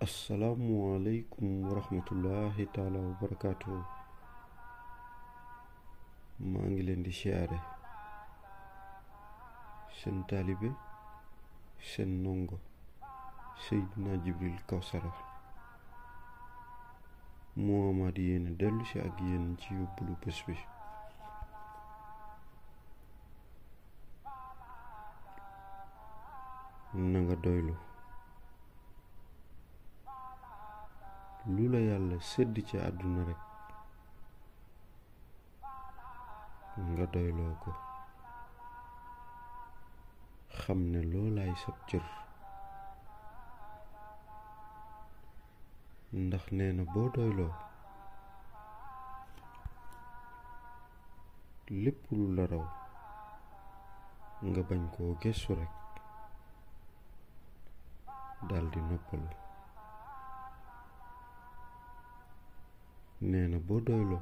asalaamualeykum wa rahmatullahi taala wa barakaatu. maa ngi leen di siyaare seen taalibe seen ndongo Seydina Jibril Kawsara moo amaat yéen dellu si ak yéen ci yóbbalu bés bi. na nga doylu lu la yàlla sédd ci àdduna rekk nga doyloo ko, xam ne loolaay sab cër. ndax nee na boo doyloo lépp lu la raw nga bañ koo gëstu rekk daldi noppalu. nee na boo doyloo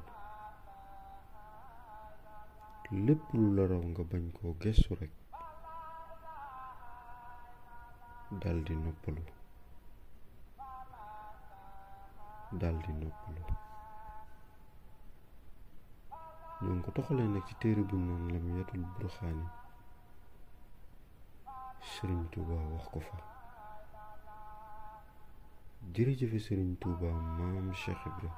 lépp lu la raw nga bañ koo gëstu rekk daldi noppalu. ñoo ngi ko toxalee nag ci téere bu naan Lamiyatul Burxaani. Sëriñ Tuuba wax ko fa. jërëjëfe Sëriñ Tuuba maam Cheikh Ibra